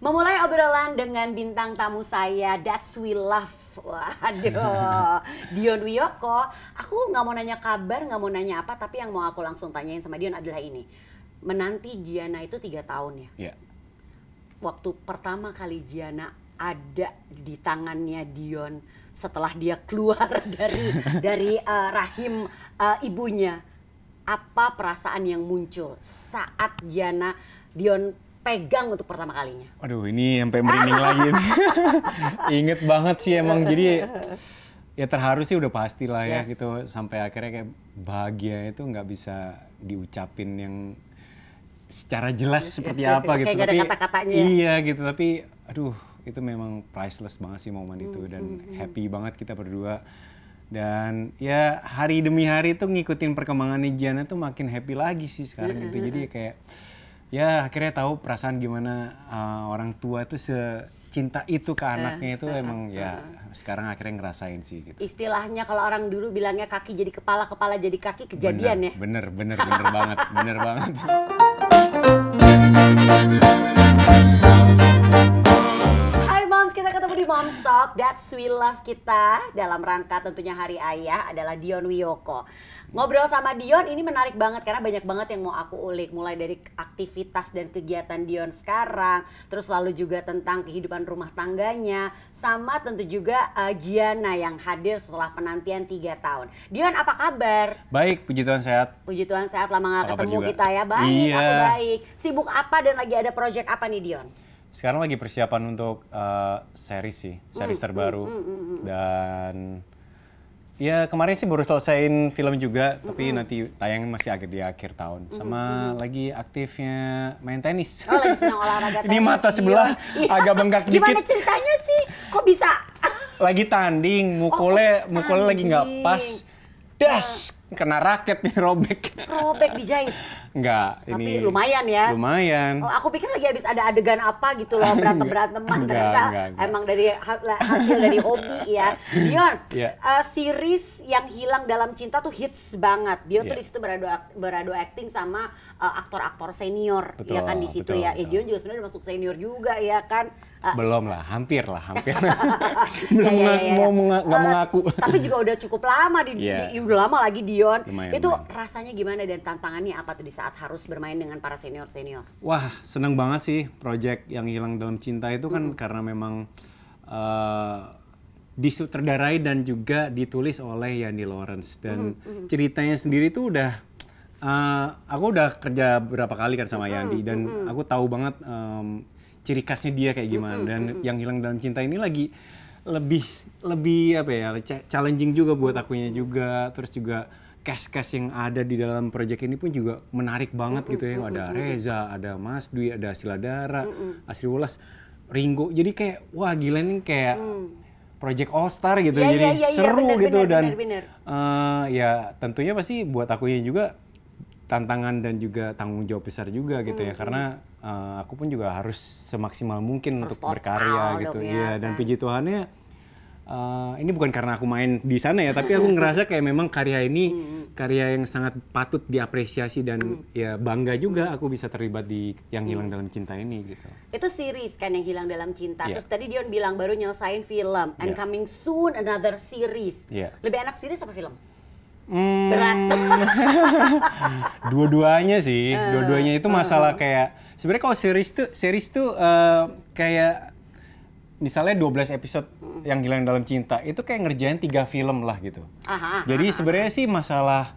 Memulai obrolan dengan bintang tamu saya, That's We Love. Waduh, Dion Wiyoko. Aku nggak mau nanya kabar, nggak mau nanya apa, tapi yang mau aku langsung tanyain sama Dion adalah ini. Menanti Giana itu 3 tahun ya? Iya. Waktu pertama kali Giana ada di tangannya Dion setelah dia keluar dari rahim ibunya, apa perasaan yang muncul saat Dion pegang untuk pertama kalinya? Aduh, ini sampai merinding lagi nih. Inget banget sih emang, jadi ya terharu sih udah pastilah ya gitu. Sampai akhirnya kayak bahagia itu nggak bisa diucapin yang secara jelas seperti apa gitu. Kayak gak ada kata-katanya. Iya gitu, tapi aduh itu memang priceless banget sih momen itu. Dan happy banget kita berdua. Dan ya hari demi hari tuh ngikutin perkembangannya Giana tuh makin happy lagi sih sekarang gitu. Jadi kayak ya akhirnya tahu perasaan gimana orang tua tuh secinta itu ke anaknya itu emang ya sekarang akhirnya ngerasain sih gitu. Istilahnya kalau orang dulu bilangnya kaki jadi kepala, kepala jadi kaki, kejadian bener, ya? Bener banget, bener banget. Hai Moms, kita ketemu di Moms Talk, That's We Love kita dalam rangka tentunya Hari Ayah adalah Dion Wiyoko. Ngobrol sama Dion ini menarik banget karena banyak banget yang mau aku ulik, mulai dari aktivitas dan kegiatan Dion sekarang, terus lalu juga tentang kehidupan rumah tangganya, sama tentu juga Giana yang hadir setelah penantian 3 tahun. Dion, apa kabar? Baik, puji Tuhan sehat. Puji Tuhan sehat, lama gak ketemu juga. kita ya. Baik, iya. Aku baik. Sibuk apa dan lagi ada project apa nih Dion? Sekarang lagi persiapan untuk series sih, series terbaru. Dan ya kemarin sih baru selesaiin film juga, tapi nanti tayangnya masih agak di akhir tahun. Sama lagi aktifnya main tenis. Oh, lagi senang olahraga tenis. Ini mata sebelah agak bengkak dikit. Gimana ceritanya sih? Kok bisa? Lagi tanding, mukulnya lagi nggak pas. Das, kena raket nih, robek. Robek dijahit? Enggak, tapi ini lumayan ya? Lumayan. Oh, aku pikir lagi habis ada adegan apa gitu loh, berantem-beranteman. Ternyata emang dari hasil dari hobi ya. Dion, series yang hilang dalam cinta tuh hits banget. Dion tuh di situ beradu acting sama aktor-aktor senior. Betul, ya kan di situ ya. Dion juga sebenarnya udah masuk senior juga ya kan. Belum lah, hampir. Belum nggak mengaku. Tapi juga udah cukup lama udah lama lagi Dion. Lumayan, itu rasanya gimana dan tantangannya apa tuh di saat harus bermain dengan para senior? Wah, seneng banget sih project yang hilang dalam cinta itu kan karena memang disutradarai dan juga ditulis oleh Yanni Lawrence dan ceritanya sendiri tuh udah aku udah kerja berapa kali kan sama Yandi dan aku tahu banget ciri khasnya dia kayak gimana dan yang hilang dalam cinta ini lagi lebih apa ya, challenging juga buat akunya juga, terus juga cast yang ada di dalam project ini pun juga menarik banget gitu ya. Ada Reza, ada Mas Dwi, ada Siladara, Asri Wulas, Ringo, jadi kayak wah gila nih kayak project all star gitu, jadi seru gitu dan ya tentunya pasti buat akunya juga tantangan dan juga tanggung jawab besar juga gitu ya, karena aku pun juga harus semaksimal mungkin untuk berkarya gitu ya. Dan puji Tuhannya ini bukan karena aku main di sana ya, tapi aku ngerasa kayak memang karya ini karya yang sangat patut diapresiasi dan ya bangga juga aku bisa terlibat di yang hilang dalam cinta ini gitu. Itu series kan yang hilang dalam cinta. Terus tadi Dion bilang baru nyelesain film and coming soon another series. Lebih enak series apa film? Berat. Dua-duanya sih, dua-duanya itu masalah kayak sebenarnya kalau series tuh kayak misalnya 12 episode yang hilang dalam cinta itu kayak ngerjain 3 film lah gitu. Jadi sebenarnya sih masalah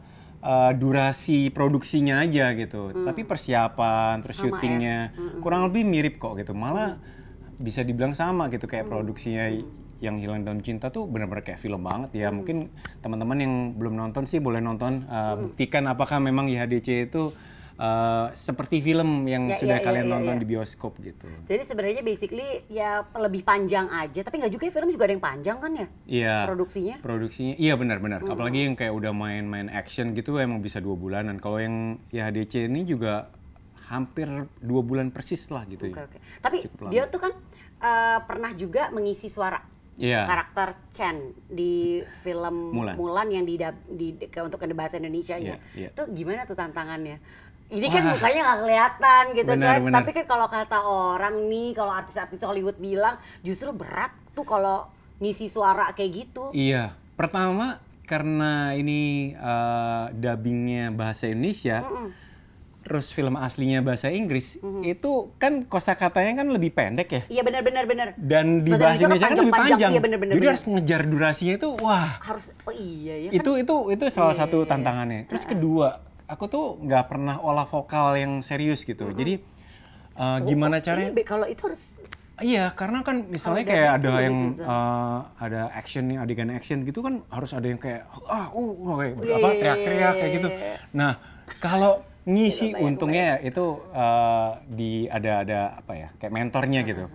durasi produksinya aja gitu, tapi persiapan terus syutingnya kurang lebih mirip kok gitu, malah bisa dibilang sama gitu kayak produksinya. Yang hilang dalam cinta tuh benar-benar kayak film banget ya. Mungkin teman-teman yang belum nonton sih boleh nonton, buktikan apakah memang YHDC itu seperti film yang sudah kalian nonton di bioskop gitu. Jadi sebenarnya basically ya lebih panjang aja, tapi nggak juga ya, film juga ada yang panjang kan ya? Iya. Produksinya iya benar-benar. Apalagi yang kayak udah main action gitu emang bisa 2 bulanan. Kalau yang YHDC ini juga hampir 2 bulan persis lah gitu ya. Tapi dia tuh kan pernah juga mengisi suara karakter Chen di film Mulan yang untuk bahasa Indonesianya. Itu gimana tuh tantangannya? Ini kan mukanya nggak kelihatan gitu Benar, kan. benar. Tapi kan kalau kata orang nih, kalau artis-artis Hollywood bilang justru berat tuh kalau ngisi suara kayak gitu. Iya, pertama karena ini dubbingnya bahasa Indonesia, terus film aslinya bahasa Inggris, itu kan kosakatanya kan lebih pendek ya. Iya benar. Dan di Bahasa bahasa Indonesia kan lebih panjang. Iya benar. Jadi harus ngejar durasinya itu, wah. Harus, oh iya ya. Itu salah satu tantangannya. Terus kedua, aku tuh nggak pernah olah vokal yang serius gitu. Jadi gimana caranya? Kalau itu harus. Iya, karena kan misalnya Kalau kayak dubbing ada itu yang lebih susah. ada action nih, adegan action gitu kan harus ada yang kayak kayak Iya, apa iya, teriak-teriak kayak gitu. Nah, kalau ngisi Bayang, untungnya itu ada apa ya, kayak mentornya gitu.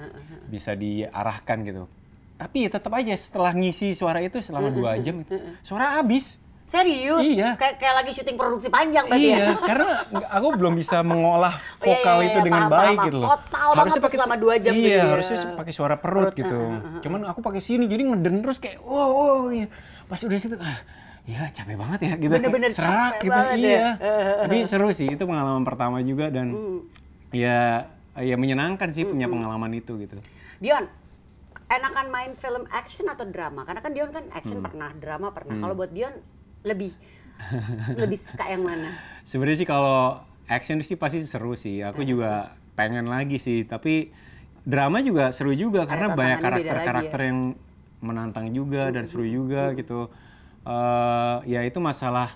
Bisa diarahkan gitu. Tapi tetap aja setelah ngisi suara itu selama 2 jam itu suara habis. Serius? Iya. Kayak lagi syuting produksi panjang berarti ya? Iya, karena aku belum bisa mengolah vokal Iya, itu dengan paham, baik paham. gitu loh. Total banget tuh selama 2 jam gitu Iya, ya. harusnya pakai suara perut gitu. Cuman aku pakai sini jadi ngeden terus kayak wow iya. Pas udah situ ya capek banget ya gitu. Bener-bener Kayak serak capek gitu. banget Iya. ya. Tapi seru sih, itu pengalaman pertama juga dan ya menyenangkan sih punya pengalaman itu gitu. Dion, enakan main film action atau drama? Karena kan Dion kan action pernah, drama pernah. Kalau buat Dion lebih suka yang mana? Sebenarnya sih kalau action sih pasti seru sih. Aku juga pengen lagi sih, tapi drama juga seru juga karena banyak tantangannya beda karakter-karakter lagi ya. yang menantang juga dan seru juga gitu. Ya itu masalah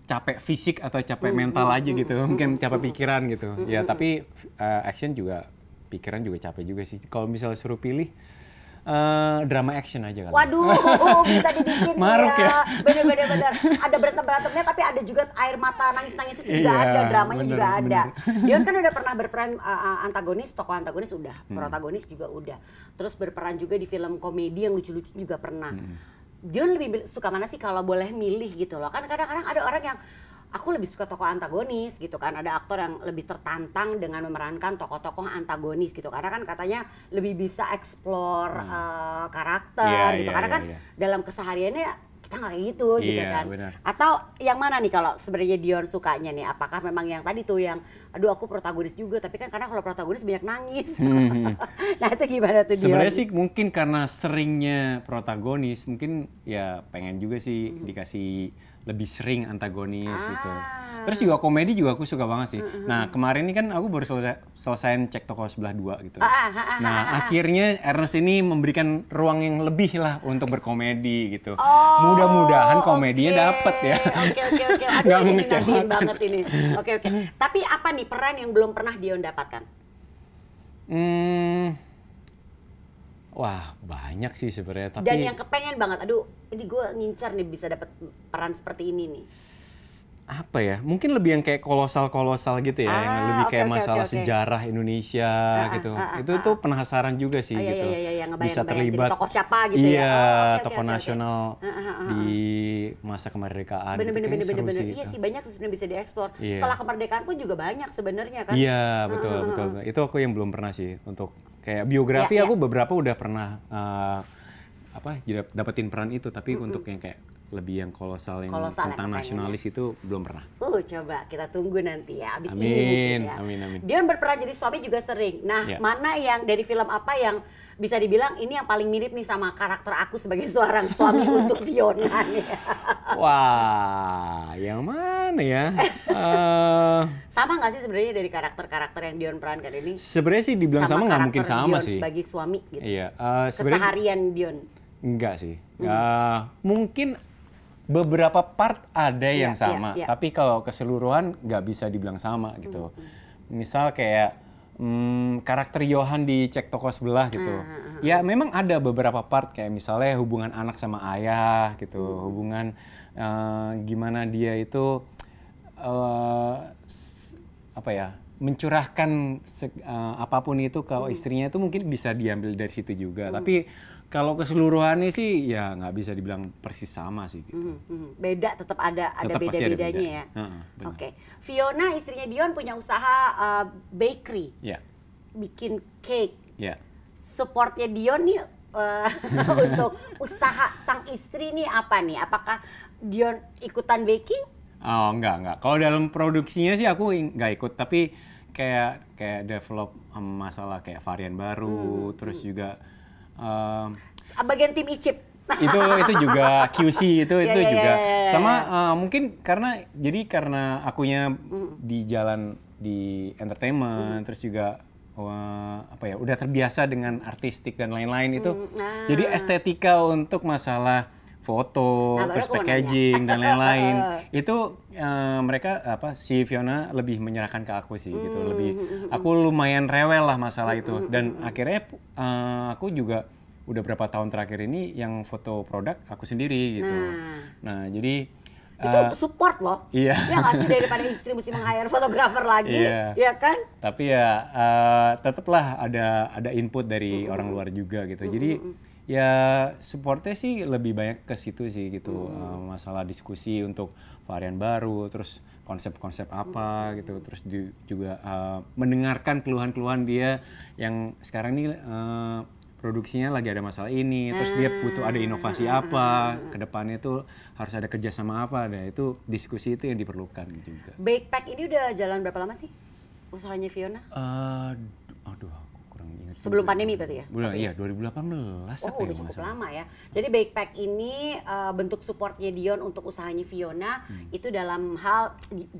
capek fisik atau capek mental aja gitu, mungkin capek pikiran gitu. Ya tapi action juga pikiran juga capek juga sih. Kalau misalnya suruh pilih drama action aja kali. Waduh, bisa dibikin Maruk ya. Bener. Ada berantem-berantemnya tapi ada juga air mata nangis-nangisnya juga Iya, ada, dramanya bener, juga ada. bener. Dion kan udah pernah berperan antagonis, tokoh antagonis udah, protagonis juga udah. Terus berperan juga di film komedi yang lucu-lucu juga pernah. Dion lebih suka mana sih kalau boleh milih gitu loh? Kan kadang-kadang ada orang yang aku lebih suka tokoh antagonis gitu kan, ada aktor yang lebih tertantang dengan memerankan tokoh-tokoh antagonis gitu karena kan katanya lebih bisa explore karakter gitu karena kan dalam kesehariannya kita nggak kayak gitu gitu kan. Benar. Atau yang mana nih kalau sebenarnya Dion sukanya nih, apakah memang yang tadi tuh yang aduh aku protagonis juga tapi kan karena kalau protagonis banyak nangis. Nah itu gimana tuh Dion? Sebenarnya sih mungkin karena seringnya protagonis, mungkin ya pengen juga sih dikasih lebih sering antagonis gitu. Terus juga komedi juga aku suka banget sih. Nah kemarin ini kan aku baru selesaiin Cek Toko Sebelah 2 gitu. Nah akhirnya Ernest ini memberikan ruang yang lebih lah untuk berkomedi gitu. Mudah-mudahan komedinya dapet ya. Oke. Aduh Nggak ini mengecewakan. Nadine banget ini. Oke. Tapi apa nih peran yang belum pernah Dion dapatkan? Wah banyak sih sebenarnya. Tapi Dan yang kepengen banget, aduh ini gue ngincar nih bisa dapat peran seperti ini nih. apa ya? Mungkin lebih yang kayak kolosal gitu ya, yang lebih kayak oke. masalah sejarah Indonesia gitu. Itu tuh penasaran juga sih gitu. Iya, Bisa ngebayang-bayang terlibat. jadi tokoh siapa gitu ya. Iya, Oke, tokoh oke. nasional di masa kemerdekaan. Gitu. Bener. Kayaknya seru sih Iya itu. sih banyak sebenarnya bisa dieksplor. Iya. Setelah kemerdekaan pun juga banyak sebenarnya kan. Iya, betul. Itu aku yang belum pernah sih untuk kayak biografi Iya. aku beberapa udah pernah dapetin peran itu, tapi untuk yang kayak lebih yang kolosal yang Kolosal tentang yang nasionalis itu belum pernah. Coba kita tunggu nanti ya abis Amin, ini mungkin ya. amin. Dion berperan jadi suami juga sering. Nah, Ya. mana yang dari film apa yang bisa dibilang ini yang paling mirip nih sama karakter aku sebagai seorang suami untuk Fiona nih. Wah, yang mana ya? Sama nggak sih sebenarnya dari karakter-karakter yang Dion perankan ini? Sebenarnya sih dibilang sama nggak mungkin karakter sama Dion sih. sebagai suami gitu. Iya, sebenarnya Keseharian Dion. enggak sih. Mungkin beberapa part ada yang sama, iya. tapi kalau keseluruhan nggak bisa dibilang sama gitu. Misal kayak karakter Johan di Cek Toko Sebelah gitu. Ya memang ada beberapa part kayak misalnya hubungan anak sama ayah gitu, hubungan gimana dia itu apa ya, mencurahkan apapun itu ke istrinya itu mungkin bisa diambil dari situ juga. Tapi kalau keseluruhannya sih ya nggak bisa dibilang persis sama sih gitu. Beda tetap ada Tetap pasti ada beda-bedanya beda. ya. Benar. Oke. Fiona istrinya Dion punya usaha bakery, Ya, bikin cake. ya. Supportnya Dion nih untuk usaha sang istri nih apa nih? Apakah Dion ikutan baking Oh, enggak. Kalau dalam produksinya sih aku nggak ikut, tapi kayak develop masalah kayak varian baru, terus juga Bagian tim Icip. itu juga QC itu Ya, juga ya. sama mungkin karena akunya di jalan di entertainment, terus juga udah terbiasa dengan artistik dan lain-lain itu, jadi estetika untuk masalah foto, Nah, terus baru aku mau packaging dan lain-lain itu mereka si Fiona lebih menyerahkan ke aku sih gitu, aku lumayan rewel lah masalah itu, dan akhirnya aku juga udah berapa tahun terakhir ini yang foto produk aku sendiri gitu. Nah jadi itu support loh. Iya. Ya nggak sih, daripada istri mesti meng-hire fotografer lagi, Iya. ya kan? Tapi ya tetaplah ada input dari orang luar juga gitu. Jadi ya supportnya sih lebih banyak ke situ sih gitu. Masalah diskusi untuk varian baru, terus konsep-konsep apa gitu, terus juga mendengarkan keluhan-keluhan dia yang sekarang ini produksinya lagi ada masalah ini, terus dia butuh ada inovasi apa, ke depannya itu harus ada kerjasama apa, dan itu diskusi itu yang diperlukan juga. Bakepack ini udah jalan berapa lama sih usahanya Fiona? Aduh, aku kurang ingat. Sebelum pandemi berarti ya? Bulan, iya 2018 Oh, udah cukup lama ya. Jadi Bakepack ini bentuk supportnya Dion untuk usahanya Fiona itu dalam hal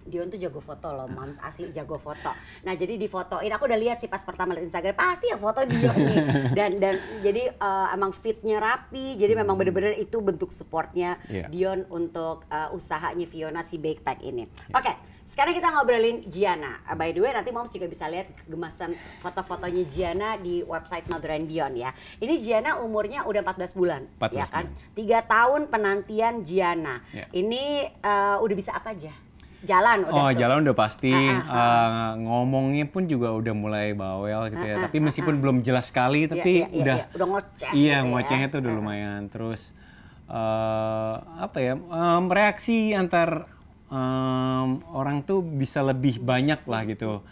Dion tuh jago foto loh, Moms asli jago foto. Nah, jadi difotoin, aku udah lihat sih pas pertama lihat Instagram, pasti yang foto Dion nih. Dan jadi emang fitnya rapi, jadi memang bener-bener itu bentuk supportnya Dion untuk usahanya Fiona si Bakepack ini. Oke. Sekarang kita ngobrolin Gianna. By the way, nanti Moms juga bisa lihat kegemasan foto-fotonya Gianna di website Mother and Beyond ya. Ini Gianna umurnya udah 14 bulan, 14 ya kan? bulan. 3 tahun penantian Gianna. Ya. Ini udah bisa apa aja? Jalan udah. Oh, jalan udah pasti. Ngomongnya pun juga udah mulai bawel gitu ya. Tapi meskipun belum jelas sekali, tapi udah ngoceh. Iya, gitu ngocehnya ya. tuh udah lumayan. Terus reaksi antar orang tuh bisa lebih banyak lah gitu,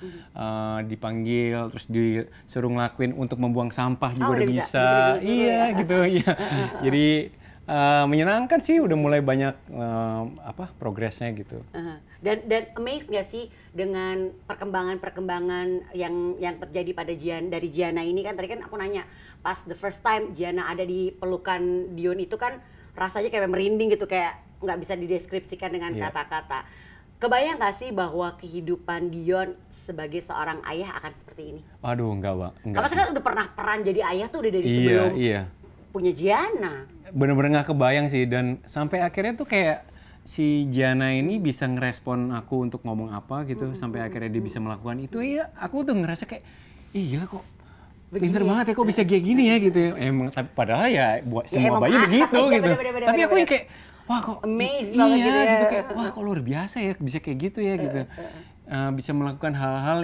dipanggil terus disuruh ngelakuin untuk membuang sampah juga udah bisa. Iya gitu ya. Jadi menyenangkan sih, udah mulai banyak progresnya gitu. Dan amazed gak sih dengan perkembangan yang terjadi pada dari Gianna ini kan, tadi kan aku nanya pas the first time Gianna ada di pelukan Dion itu kan rasanya kayak merinding gitu, kayak nggak bisa dideskripsikan dengan kata-kata. Kebayang nggak sih bahwa kehidupan Dion sebagai seorang ayah akan seperti ini? Aduh, enggak. Kamu kan udah pernah peran jadi ayah tuh udah dari sebelum punya Gianna. Bener-bener nggak kebayang sih, dan sampai akhirnya tuh kayak si Gianna ini bisa ngerespon aku untuk ngomong apa gitu, sampai akhirnya dia bisa melakukan itu. Iya, aku tuh ngerasa kayak iya kok pinter banget ya, kok bisa kayak gini ya gitu ya. Emang tapi padahal ya buat semua bayi begitu gitu. Tapi aku yang kayak wah kok amazed banget gitu ya. gitu, kayak wah kok luar biasa ya bisa kayak gitu ya gitu. Bisa melakukan hal-hal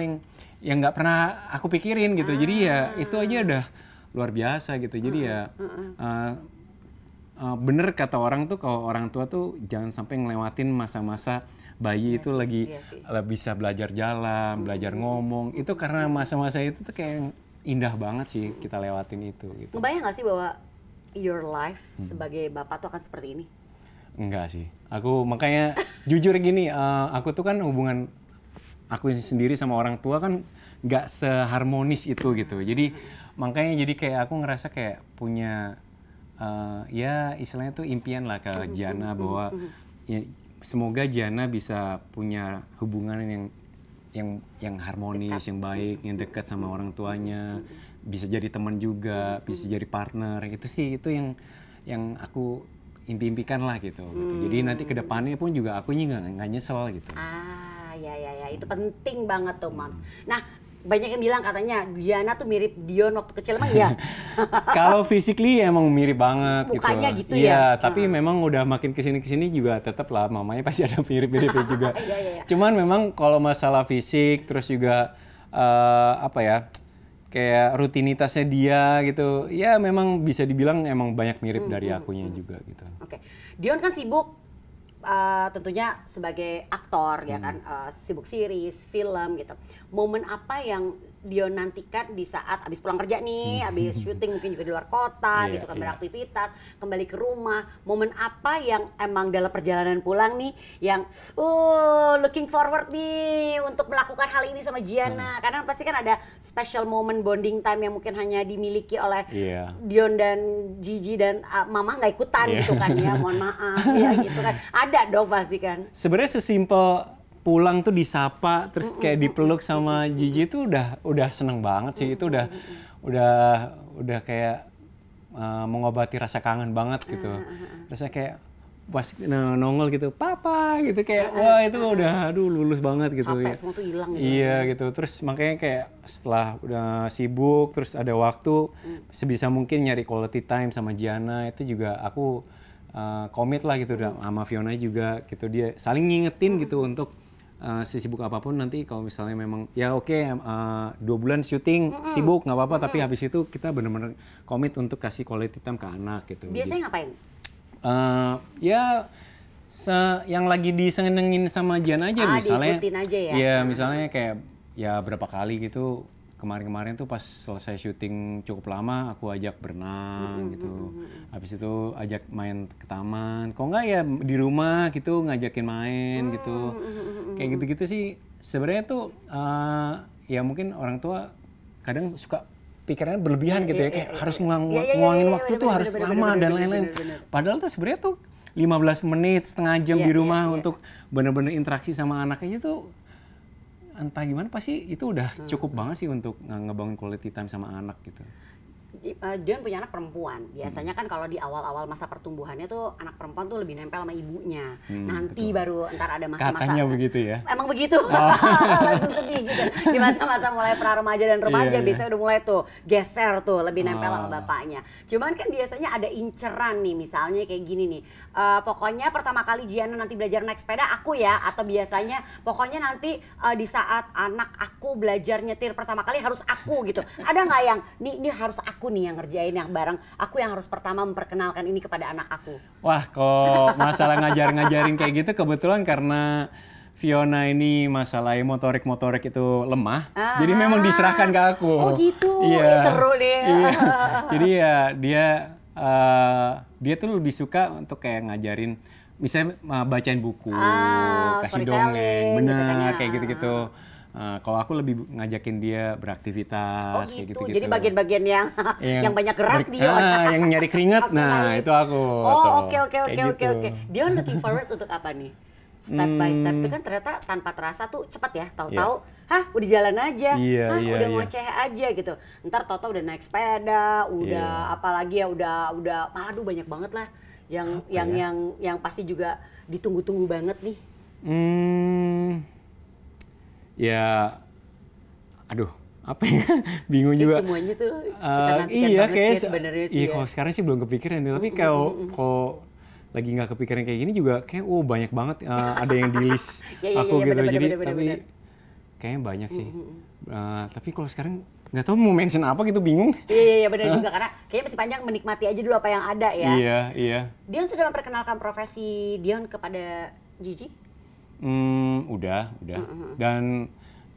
yang nggak pernah aku pikirin gitu. Jadi ya itu aja udah luar biasa gitu. Jadi ya bener kata orang tuh, kalau orang tua tuh jangan sampai ngelewatin masa-masa bayi itu lagi bisa belajar jalan, belajar ngomong. Itu karena masa-masa itu tuh kayak indah banget sih kita lewatin itu gitu. Ngebayang gak sih bahwa your life sebagai bapak tuh akan seperti ini? Enggak sih. Aku makanya jujur gini, aku tuh kan hubungan aku sendiri sama orang tua kan nggak seharmonis itu gitu. Jadi makanya jadi kayak aku ngerasa kayak punya ya istilahnya tuh impian lah ke Gianna, bahwa ya, semoga Gianna bisa punya hubungan yang harmonis, dekat, yang baik, yang dekat sama orang tuanya, bisa jadi teman juga, bisa jadi partner. Itu sih itu yang aku impi-impikan lah gitu. Jadi nanti ke depannya pun juga aku nggak nyesel gitu. Ya itu penting banget tuh Moms. Nah, banyak yang bilang katanya Gianna tuh mirip Dion waktu kecil, emang ya? Kalau physically emang mirip banget. Mukanya gitu ya? Iya, tapi memang udah makin kesini juga tetap lah mamanya pasti ada mirip-miripnya juga. Cuman memang kalau masalah fisik, terus juga kayak rutinitasnya dia gitu, ya memang bisa dibilang emang banyak mirip dari akunya juga gitu. Oke. Dion kan sibuk tentunya sebagai aktor ya kan, sibuk series, film gitu. Momen apa yang Dion nantikan di saat abis pulang kerja nih, abis syuting mungkin juga di luar kota gitu kan, beraktivitas, kembali ke rumah, momen apa yang emang dalam perjalanan pulang nih yang looking forward nih untuk melakukan hal ini sama Gianna, karena pasti kan ada special moment bonding time yang mungkin hanya dimiliki oleh Dion dan Gigi dan Mama nggak ikutan gitu kan ya, mohon maaf ya gitu kan, ada dong pasti kan. Sebenarnya sesimpel pulang tuh disapa terus kayak dipeluk sama Gigi itu udah seneng banget sih. Itu udah kayak mengobati rasa kangen banget gitu. Rasanya kayak pas nongol gitu, papa gitu, kayak wah itu udah lulus banget gitu. Capek semua tuh hilang gitu. Iya gitu. Terus makanya kayak setelah udah sibuk terus ada waktu sebisa mungkin nyari quality time sama Gianna, itu juga aku komit lah gitu sama Fiona juga gitu, dia saling ngingetin gitu untuk sesibuk apapun nanti kalau misalnya memang ya oke, 2 bulan syuting sibuk nggak apa-apa, tapi habis itu kita benar-benar komit untuk kasih quality time ke anak gitu. Biasanya ngapain? Ya yang lagi disenengin sama Gianna aja misalnya. Diikutin aja ya. Iya, misalnya kayak ya berapa kali gitu. Kemarin-kemarin tuh pas selesai syuting cukup lama, aku ajak berenang gitu. Habis itu ajak main ke taman. Kok nggak ya di rumah gitu ngajakin main gitu. Kayak gitu-gitu sih. Sebenarnya tuh ya mungkin orang tua kadang suka pikirannya berlebihan gitu ya. Kayak harus nguangin waktu tuh harus lama dan lain-lain. Padahal tuh sebenarnya tuh 15 menit, setengah jam di rumah untuk bener-bener interaksi sama anaknya tuh entah gimana pasti itu udah cukup banget sih untuk ngebangun quality time sama anak gitu. Dion punya anak perempuan. Biasanya kan kalau di awal-awal masa pertumbuhannya tuh anak perempuan tuh lebih nempel sama ibunya. Nanti betul. Baru entar ada masa-masa. Katanya begitu ya? Emang begitu. Langsung sedih gitu. Di masa-masa mulai pra-remaja dan remaja biasanya udah mulai tuh geser tuh lebih nempel sama bapaknya. Cuman kan biasanya ada inceran nih, misalnya kayak gini nih. Pokoknya pertama kali Gianna nanti belajar naik sepeda aku ya, atau biasanya pokoknya nanti di saat anak aku belajar nyetir pertama kali harus aku gitu. Ada nggak yang ini harus aku nih yang ngerjain, yang bareng aku yang harus pertama memperkenalkan ini kepada anak aku? Wah, kok masalah ngajarin kayak gitu kebetulan karena Fiona ini masalah motorik itu lemah, jadi memang diserahkan ke aku. Oh gitu, seru deh. Iya. Jadi ya dia tuh lebih suka untuk kayak ngajarin, misalnya bacain buku, kasih dongeng, benar gitu kan ya. Kayak gitu-gitu. Kalau aku lebih ngajakin dia beraktivitas kayak gitu-gitu. Jadi bagian-bagian yang banyak gerak dia. Yang nyari keringat, nah itu aku. Oke. Dion looking forward untuk apa nih? Step by step itu kan ternyata tanpa terasa tuh cepat ya, tahu-tahu udah jalan aja, udah ngoceh aja gitu. Ntar tahu-tahu udah naik sepeda, udah apalagi ya udah aduh banyak banget lah yang pasti juga ditunggu-tunggu banget nih. Ya, aduh, apa ya? Bingung juga. Semuanya tuh kita nantikan banget sih sebenarnya sih. Iya, kalau sekarang sih belum kepikiran, tapi kalau lagi nggak kepikiran kayak gini juga kayak banyak banget ada yang di list aku gitu. Jadi tapi kayaknya banyak sih. Tapi kalau sekarang nggak tahu mau mention apa gitu, bingung. Iya benar juga, karena kayaknya masih panjang, menikmati aja dulu apa yang ada ya. Iya. Dion sudah memperkenalkan profesi Dion kepada Gigi? Udah. Dan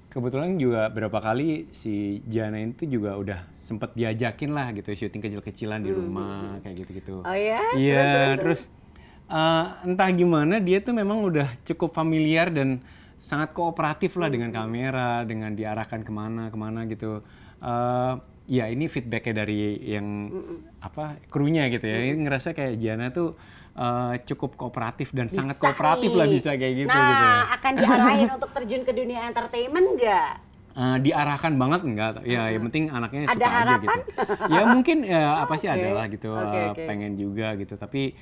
kebetulan juga berapa kali si Gianna itu juga udah sempet diajakin lah gitu syuting kecil-kecilan di rumah kayak gitu-gitu. Oh ya? Iya, terus entah gimana dia tuh memang udah cukup familiar dan sangat kooperatif lah dengan kamera, dengan diarahkan kemana gitu. Ya ini feedbacknya dari yang krunya gitu ya. Ini ngerasa kayak Gianna tuh cukup kooperatif dan bisa sangat kooperatif lah, bisa kayak gitu. Nah, akan diarahin untuk terjun ke dunia entertainment nggak? Diarahkan banget enggak? Ya, yang penting anaknya suka ada harapan? aja gitu. Ya mungkin apa sih adalah gitu, pengen juga gitu. Tapi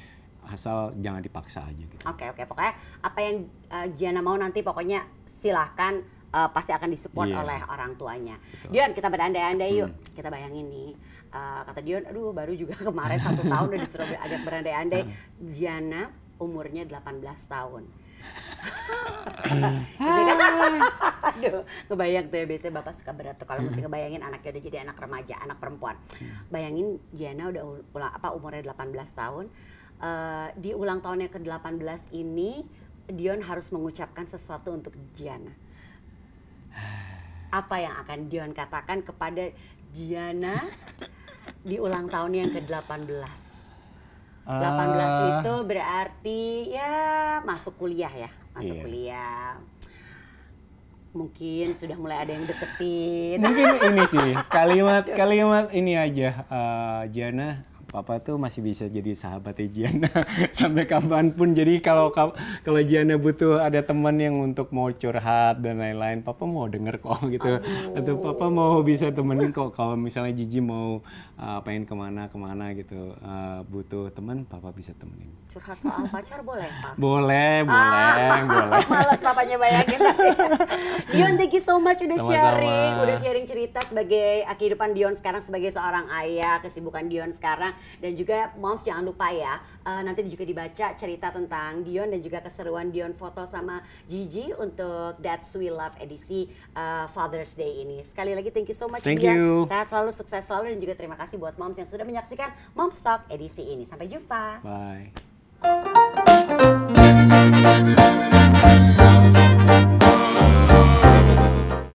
asal jangan dipaksa aja gitu. Oke. Pokoknya apa yang Gianna mau nanti pokoknya silahkan, pasti akan disupport oleh orang tuanya. Betul. Dion, kita berandai-andai yuk. Kita bayangin nih. Kata Dion, aduh baru juga kemarin 1 tahun udah disuruh ajak berandai-andai. Gianna umurnya 18 tahun. Jadi kan, aduh, kebayang tuh ya, biasanya bapak suka berat tuh kalau mesti ngebayangin anaknya udah jadi anak remaja, anak perempuan. Bayangin Gianna udah umurnya 18 tahun. Di ulang tahunnya ke-18 ini, Dion harus mengucapkan sesuatu untuk Gianna. Apa yang akan Dion katakan kepada Gianna di ulang tahun yang ke-18? 18 itu berarti ya masuk kuliah ya, masuk kuliah. Mungkin sudah mulai ada yang deketin. Mungkin ini sih kalimat ini aja, Gianna, Papa tuh masih bisa jadi sahabatnya Gianna sampai kapanpun. Jadi kalau Gianna butuh ada teman yang untuk mau curhat dan lain-lain, Papa mau denger kok gitu. Atau Papa mau bisa temenin kok kalau misalnya Gigi mau pengen kemana gitu, butuh teman, Papa bisa temenin. Curhat soal pacar boleh, Pak? Boleh. Males papanya bayangin. Dion, thank you so much udah sharing cerita sebagai kehidupan Dion sekarang sebagai seorang ayah, kesibukan Dion sekarang. Dan juga moms jangan lupa ya, nanti juga dibaca cerita tentang Dion dan juga keseruan Dion foto sama Gigi untuk That's We Love edisi Father's Day ini. Sekali lagi thank you so much Dion. Sehat selalu, sukses selalu, dan juga terima kasih buat moms yang sudah menyaksikan Moms Talk edisi ini. Sampai jumpa. Bye.